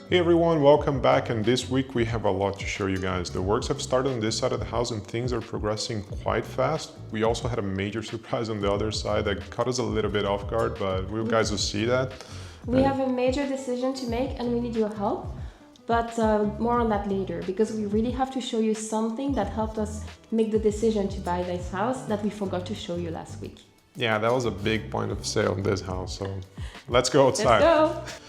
Hey everyone, welcome back, and this week we have a lot to show you guys. The works have started on this side of the house and things are progressing quite fast. We also had a major surprise on the other side that caught us a little bit off guard, but you guys will see that. We have a major decision to make and we need your help, but more on that later, because we really have to show you something that helped us make the decision to buy this house that we forgot to show you last week. Yeah, that was a big point of sale in this house, so let's go outside. Let's go!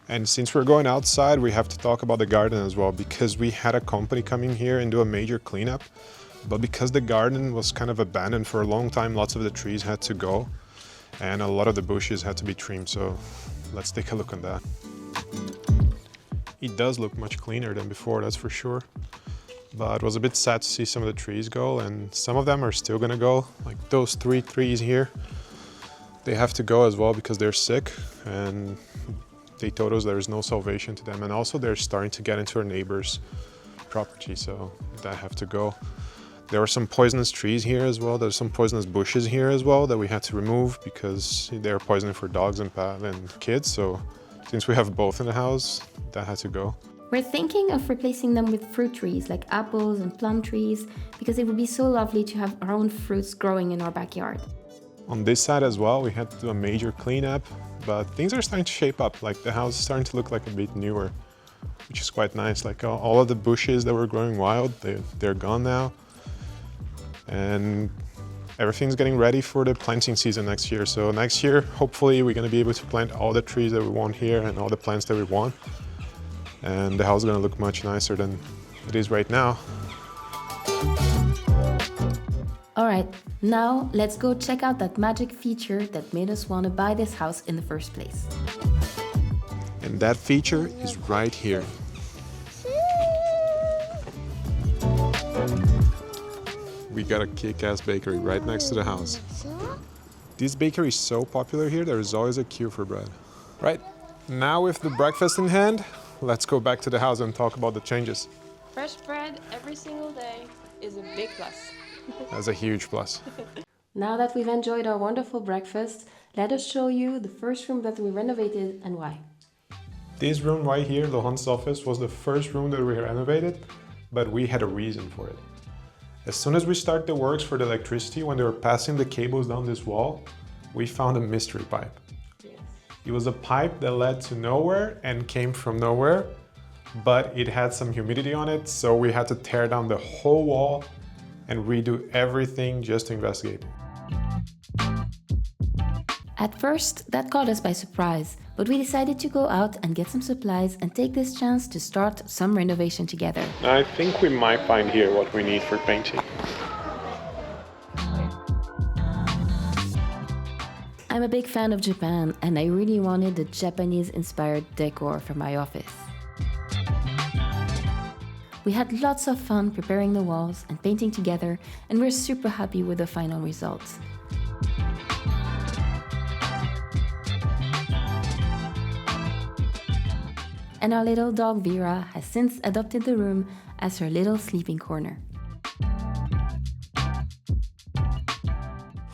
And since we're going outside, we have to talk about the garden as well, because we had a company coming here and do a major cleanup. But because the garden was kind of abandoned for a long time, lots of the trees had to go and a lot of the bushes had to be trimmed. So let's take a look on that. It does look much cleaner than before, that's for sure. But it was a bit sad to see some of the trees go, and some of them are still gonna go. Like those 3 trees here, they have to go as well because they're sick, and they told us there is no salvation to them, and also they're starting to get into our neighbor's property, so that have to go. There were some poisonous trees here as well. There's some poisonous bushes here as well that we had to remove because they're poisonous for dogs and kids. So since we have both in the house, that had to go. We're thinking of replacing them with fruit trees like apples and plum trees, because it would be so lovely to have our own fruits growing in our backyard. On this side as well, we had to do a major cleanup, but things are starting to shape up. Like the house is starting to look like a bit newer, which is quite nice. Like all of the bushes that were growing wild, they're gone now. And everything's getting ready for the planting season next year. So next year, hopefully we're gonna be able to plant all the trees that we want here and all the plants that we want. And the house is gonna look much nicer than it is right now. Alright, now let's go check out that magic feature that made us want to buy this house in the first place. And that feature is right here. We got a kick-ass bakery right next to the house. This bakery is so popular here, there is always a queue for bread. Right, now with the breakfast in hand, let's go back to the house and talk about the changes. Fresh bread every single day is a big plus. That's a huge plus. Now that we've enjoyed our wonderful breakfast, let us show you the first room that we renovated and why. This room right here, Laurent's office, was the first room that we renovated, but we had a reason for it. As soon as we started the works for the electricity, when they were passing the cables down this wall, we found a mystery pipe. Yes. It was a pipe that led to nowhere and came from nowhere, but it had some humidity on it, so we had to tear down the whole wall and redo everything just to investigate. At first, that caught us by surprise, but we decided to go out and get some supplies and take this chance to start some renovation together. I think we might find here what we need for painting. I'm a big fan of Japan, and I really wanted the Japanese-inspired decor for my office. We had lots of fun preparing the walls and painting together, and we're super happy with the final results. And our little dog Vera has since adopted the room as her little sleeping corner.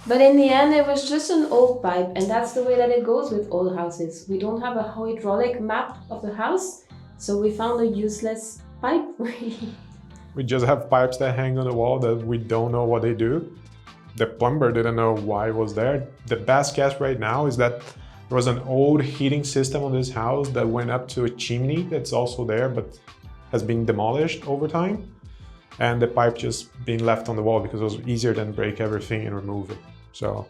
But in the end, it was just an old pipe, and that's the way that it goes with old houses. We don't have a hydraulic map of the house, so we found a useless pipe, really. We just have pipes that hang on the wall that we don't know what they do. The plumber didn't know why it was there. The best guess right now is that there was an old heating system on this house that went up to a chimney that's also there but has been demolished over time. And the pipe just being left on the wall because it was easier than break everything and remove it. So,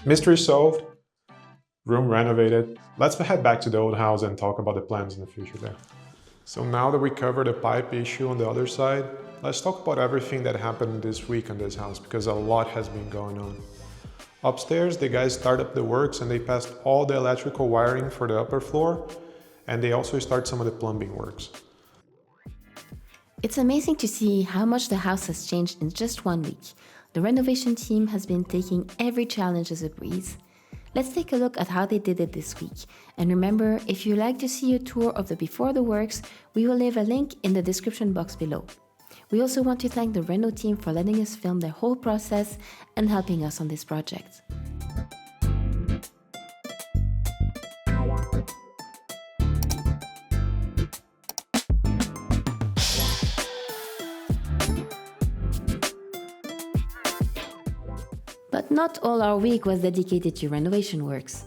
mystery solved, room renovated. Let's head back to the old house and talk about the plans in the future there. So now that we covered the pipe issue on the other side, let's talk about everything that happened this week in this house, because a lot has been going on. Upstairs, the guys started up the works and they passed all the electrical wiring for the upper floor, and they also start some of the plumbing works. It's amazing to see how much the house has changed in just 1 week. The renovation team has been taking every challenge as a breeze. Let's take a look at how they did it this week. And remember, if you'd like to see a tour of the before the works, we will leave a link in the description box below. We also want to thank the Reno team for letting us film the whole process and helping us on this project. But not all our week was dedicated to renovation works.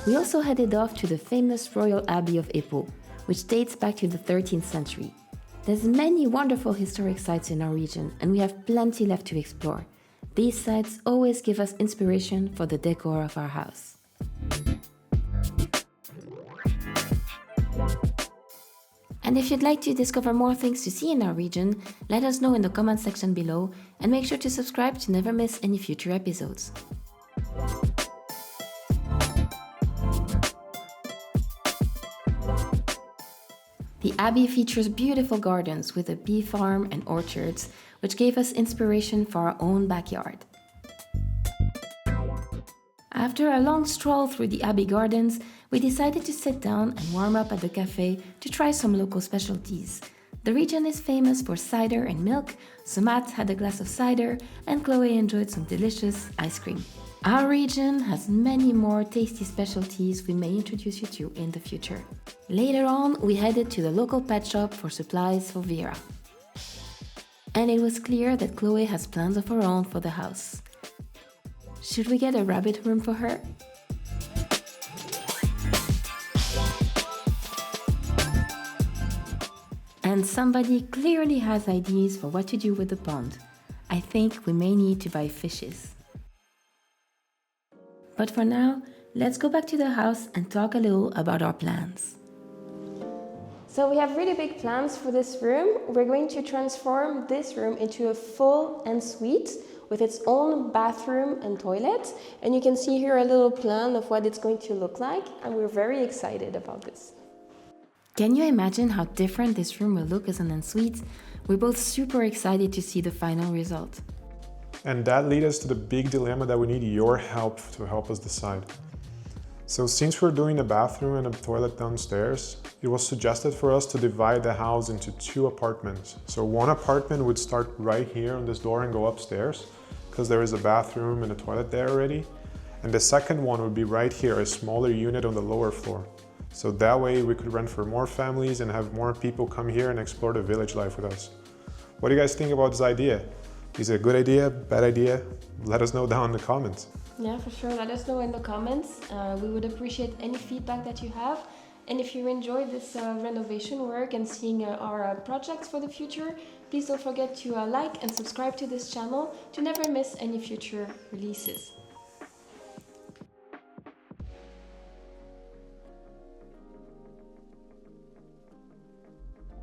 We also headed off to the famous Royal Abbey of Épau, which dates back to the 13th century. There's many wonderful historic sites in our region, and we have plenty left to explore. These sites always give us inspiration for the decor of our house. And if you'd like to discover more things to see in our region, let us know in the comment section below, and make sure to subscribe to never miss any future episodes. The Abbey features beautiful gardens with a bee farm and orchards, which gave us inspiration for our own backyard. After a long stroll through the Abbey gardens, we decided to sit down and warm up at the cafe to try some local specialties. The region is famous for cider and milk, so Matt had a glass of cider and Chloe enjoyed some delicious ice cream. Our region has many more tasty specialties we may introduce you to in the future. Later on, we headed to the local pet shop for supplies for Vera. And it was clear that Chloe has plans of her own for the house. Should we get a rabbit room for her? And somebody clearly has ideas for what to do with the pond. I think we may need to buy fishes. But for now, let's go back to the house and talk a little about our plans. So we have really big plans for this room. We're going to transform this room into a full ensuite with its own bathroom and toilet. And you can see here a little plan of what it's going to look like, and we're very excited about this. Can you imagine how different this room will look as an ensuite? We're both super excited to see the final result. And that leads us to the big dilemma that we need your help to help us decide. So since we're doing a bathroom and a toilet downstairs, it was suggested for us to divide the house into 2 apartments. So one apartment would start right here on this door and go upstairs, because there is a bathroom and a toilet there already. And the second one would be right here, a smaller unit on the lower floor. So that way we could rent for more families and have more people come here and explore the village life with us. What do you guys think about this idea? Is it a good idea, bad idea? Let us know down in the comments. Yeah, for sure. Let us know in the comments. We would appreciate any feedback that you have. And if you enjoyed this renovation work and seeing our projects for the future, please don't forget to like and subscribe to this channel to never miss any future releases.